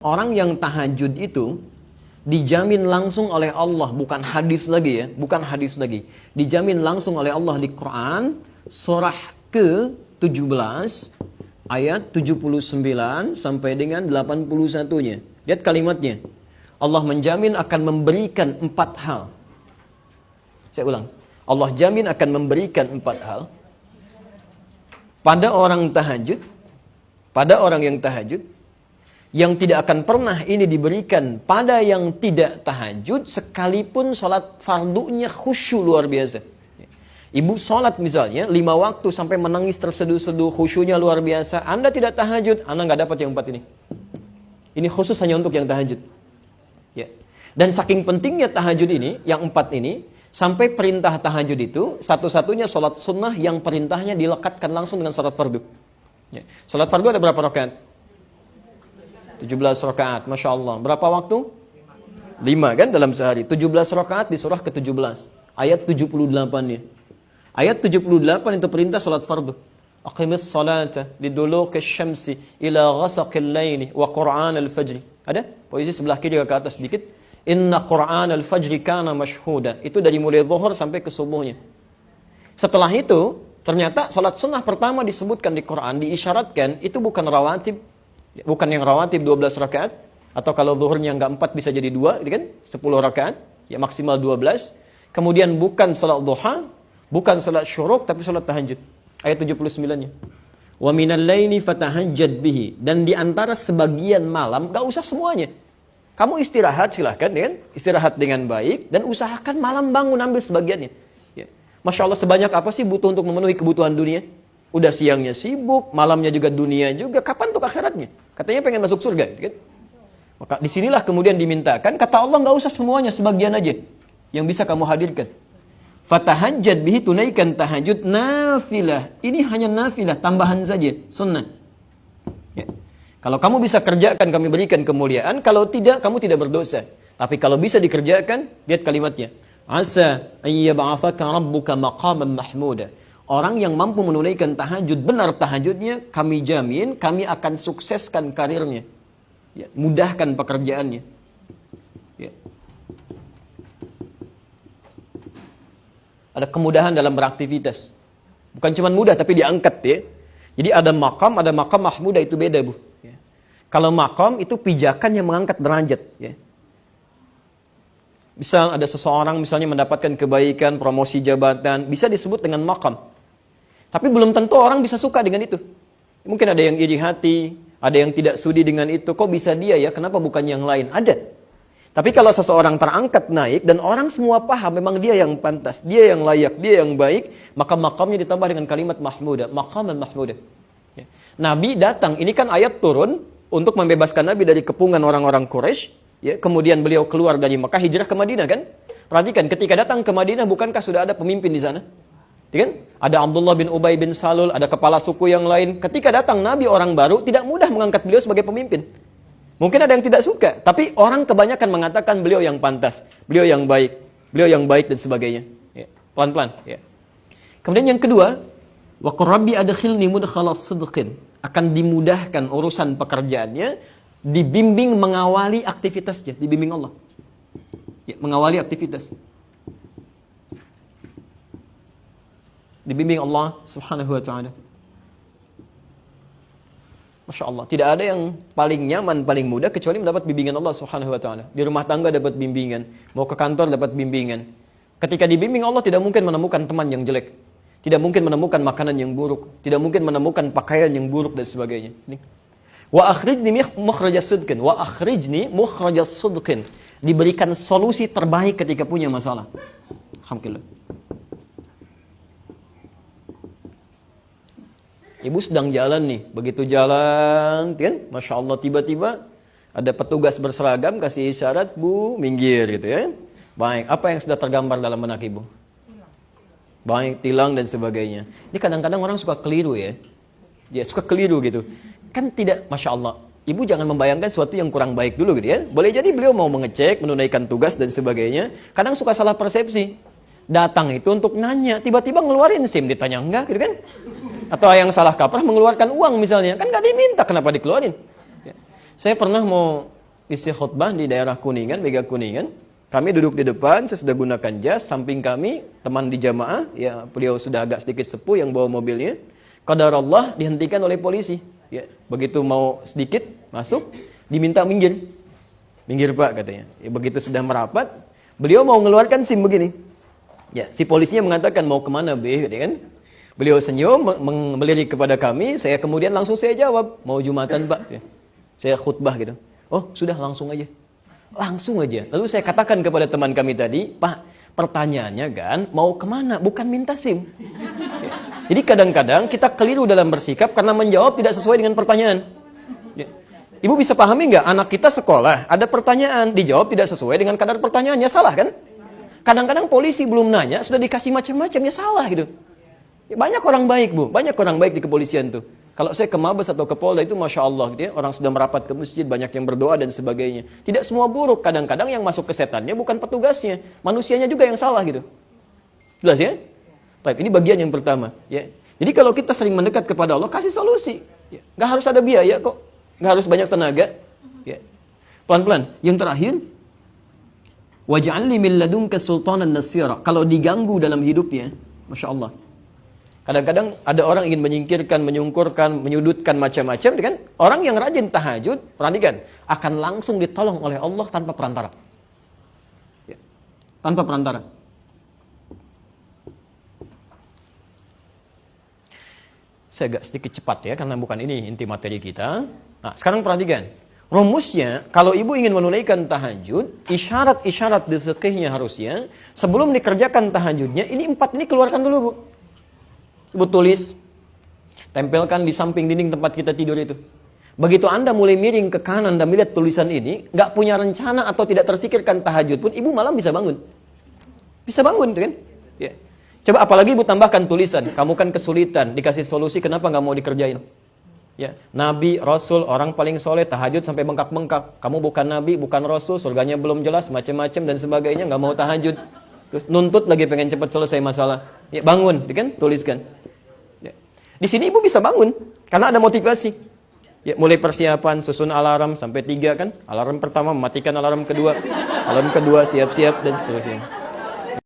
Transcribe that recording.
orang yang tahajud itu dijamin langsung oleh Allah, bukan hadis lagi ya, bukan hadis lagi. Dijamin langsung oleh Allah di Quran, surah ke-17, ayat 79 sampai dengan 81-nya. Lihat kalimatnya. Allah menjamin akan memberikan 4 hal. Saya ulang. Allah jamin akan memberikan 4 hal pada orang tahajud, pada orang yang tahajud, yang tidak akan pernah ini diberikan pada yang tidak tahajud, sekalipun sholat fardunya khusyuk luar biasa. Ibu sholat misalnya 5 waktu sampai menangis terseduh-seduh, khusyuknya luar biasa. Anda tidak tahajud, Anda nggak dapat yang 4 ini. Ini khusus hanya untuk yang tahajud. Ya. Dan saking pentingnya tahajud ini, yang 4 ini, sampai perintah tahajud itu satu-satunya sholat sunnah yang perintahnya dilekatkan langsung dengan sholat fardu. Ya. Sholat fardu ada berapa rakaat? 17 rakaat, Masya Allah. Berapa waktu? 5 kan dalam sehari. 17 rakaat di surah ke-17. Ayat 78-nya. Ayat 78 itu perintah salat fardu. Aqimis salata liduluki syamsi ila ghasaqil laili wa qur'an al-fajri. Ada? Posisi sebelah kiri ke atas sedikit. Inna qur'an al-fajri kana mashhuda. Itu dari mulai zuhur sampai ke subuhnya. Setelah itu, ternyata salat sunnah pertama disebutkan di Quran, diisyaratkan, itu bukan rawatib. Bukan yang rawatib 12 rakaat. Atau kalau zuhurnya enggak 4 bisa jadi 2, kan? 10 rakaat. Ya maksimal 12. Kemudian bukan salat duha, bukan salat syuruk, tapi salat tahajud. Ayat 79-nya. Wa minal laili fatahajjad bihi. Dan di antara sebagian malam, enggak usah semuanya. Kamu istirahat silahkan, kan? Istirahat dengan baik. Dan usahakan malam bangun ambil sebagiannya. Ya. Masya Allah, sebanyak apa sih butuh untuk memenuhi kebutuhan dunia? Udah siangnya sibuk, malamnya juga dunia juga. Kapan untuk akhiratnya? Katanya pengen masuk surga, kan? Maka disinilah kemudian dimintakan, kata Allah nggak usah semuanya, sebagian aja yang bisa kamu hadirkan. Fatahajjad bihi, tunaikan tahajud nafilah. Ini hanya nafilah, tambahan saja, sunnah. Ya. Kalau kamu bisa kerjakan, kami berikan kemuliaan. Kalau tidak, kamu tidak berdosa. Tapi kalau bisa dikerjakan, lihat kalimatnya. Asa ayyab'afaka rabbuka maqaman mahmuda. Orang yang mampu menunaikan tahajud, benar tahajudnya, kami jamin, kami akan sukseskan karirnya. Ya, mudahkan pekerjaannya. Ya. Ada kemudahan dalam beraktivitas. Bukan cuma mudah, tapi diangkat ya. Jadi ada makam mahmudah, itu beda bu. Ya. Kalau makam itu pijakan yang mengangkat derajat. Ya. Misal ada seseorang misalnya mendapatkan kebaikan, promosi jabatan, bisa disebut dengan makam. Tapi belum tentu orang bisa suka dengan itu. Mungkin ada yang iri hati, ada yang tidak sudi dengan itu. Kok bisa dia ya? Kenapa bukan yang lain? Ada. Tapi kalau seseorang terangkat naik dan orang semua paham memang dia yang pantas, dia yang layak, dia yang baik, maka makamnya ditambah dengan kalimat mahmudah, maqaman mahmudah. Ya. Nabi datang, ini kan ayat turun untuk membebaskan Nabi dari kepungan orang-orang Quraisy. Ya, kemudian beliau keluar dari Mekah, hijrah ke Madinah kan? Perhatikan, ketika datang ke Madinah bukankah sudah ada pemimpin di sana? Kan? Ada Abdullah bin Ubay bin Salul, ada kepala suku yang lain. Ketika datang Nabi orang baru, tidak mudah mengangkat beliau sebagai pemimpin. Mungkin ada yang tidak suka, tapi orang kebanyakan mengatakan beliau yang pantas, beliau yang baik dan sebagainya. Ya, pelan-pelan. Ya. Kemudian yang kedua, wa qur rabbi adkhilni mudkhala sidqin. Akan dimudahkan urusan pekerjaannya, dibimbing mengawali aktivitasnya, dibimbing Allah. Ya, mengawali aktivitas. Dibimbing Allah subhanahu wa ta'ala. Masya Allah. Tidak ada yang paling nyaman, paling mudah kecuali mendapat bimbingan Allah subhanahu wa ta'ala. Di rumah tangga dapat bimbingan. Mau ke kantor dapat bimbingan. Ketika dibimbing Allah tidak mungkin menemukan teman yang jelek. Tidak mungkin menemukan makanan yang buruk. Tidak mungkin menemukan pakaian yang buruk dan sebagainya. Wa akhrijni mukhrajas sidqin. Wa akhrijni mukhrajas sidqin. Diberikan solusi terbaik ketika punya masalah. Alhamdulillah. Ibu sedang jalan nih, begitu jalan, kan? Masya Allah, tiba-tiba ada petugas berseragam kasih isyarat, bu, minggir gitu ya. Baik, apa yang sudah tergambar dalam benak ibu? Baik, tilang dan sebagainya. Ini kadang-kadang orang suka keliru ya. Dia suka keliru gitu. Kan tidak, Masya Allah. Ibu jangan membayangkan sesuatu yang kurang baik dulu gitu ya. Boleh jadi beliau mau mengecek, menunaikan tugas dan sebagainya. Kadang suka salah persepsi. Datang itu untuk nanya, tiba-tiba ngeluarin SIM, ditanya enggak gitu kan. Atau yang salah kaprah mengeluarkan uang misalnya, kan nggak diminta, kenapa dikeluarin? Ya. Saya pernah mau isi khutbah di daerah Kuningan, Mega Kuningan. Kami duduk di depan, saya sudah gunakan jas, samping kami teman di jamaah, ya beliau sudah agak sedikit sepuh yang bawa mobilnya. Qadarullah dihentikan oleh polisi. Ya, begitu mau sedikit masuk, diminta minggir. Minggir Pak katanya. Ya, begitu sudah merapat, beliau mau mengeluarkan SIM begini. Ya, si polisinya mengatakan mau kemana be, gitu kan? Beliau senyum, melirik kepada kami, saya kemudian langsung saya jawab, mau Jumatan Pak. Ya. Saya khutbah gitu. Oh sudah langsung aja. Langsung aja. Lalu saya katakan kepada teman kami tadi, Pak, pertanyaannya kan mau kemana, bukan minta SIM. Ya. Jadi kadang-kadang kita keliru dalam bersikap karena menjawab tidak sesuai dengan pertanyaan. Ya. Ibu bisa pahami nggak, anak kita sekolah, ada pertanyaan, dijawab tidak sesuai dengan kadar pertanyaannya, salah kan? Kadang-kadang polisi belum nanya, sudah dikasih macam-macam, ya salah gitu. Ya, banyak orang baik Bu, banyak orang baik di kepolisian tuh. Kalau saya ke Mabes atau ke Polda itu Masya Allah gitu ya, orang sudah merapat ke masjid, banyak yang berdoa dan sebagainya. Tidak semua buruk, kadang-kadang yang masuk ke setannya bukan petugasnya, manusianya juga yang salah gitu. Jelas ya? Baik, ini bagian yang pertama. Ya. Jadi kalau kita sering mendekat kepada Allah, kasih solusi. Ya. Nggak harus ada biaya kok, nggak harus banyak tenaga. Ya. Pelan-pelan. Yang terakhir, waj'alni min ladunka sultanan nasira. Kalau diganggu dalam hidupnya, Masya Allah. Kadang-kadang ada orang ingin menyingkirkan, menyungkurkan, menyudutkan macam-macam, kan? Orang yang rajin tahajud, perhatikan, akan langsung ditolong oleh Allah tanpa perantara. Ya. Tanpa perantara. Saya agak sedikit cepat ya, karena bukan ini inti materi kita. Nah, sekarang perhatikan. Rumusnya, kalau ibu ingin menunaikan tahajud, isyarat-isyarat di fikihnya harusnya, sebelum dikerjakan tahajudnya, ini 4 ini keluarkan dulu Bu. Ibu tulis, tempelkan di samping dinding tempat kita tidur itu. Begitu Anda mulai miring ke kanan dan melihat tulisan ini, nggak punya rencana atau tidak terfikirkan tahajud pun, ibu malam bisa bangun. Bisa bangun, kan? Ya. Coba apalagi ibu tambahkan tulisan, kamu kan kesulitan, dikasih solusi, kenapa nggak mau dikerjain? Ya, Nabi, Rasul, orang paling soleh, tahajud sampai bengkak-bengkak. Kamu bukan Nabi, bukan Rasul, surganya belum jelas, macam-macam dan sebagainya, nggak mau tahajud. Terus nuntut lagi pengen cepat selesai masalah. Ya, bangun, kan? Tuliskan. Ya. Di sini ibu bisa bangun, karena ada motivasi. Ya, mulai persiapan, susun alarm sampai 3 kan. Alarm pertama, mematikan alarm kedua. Alarm kedua, siap-siap, dan seterusnya.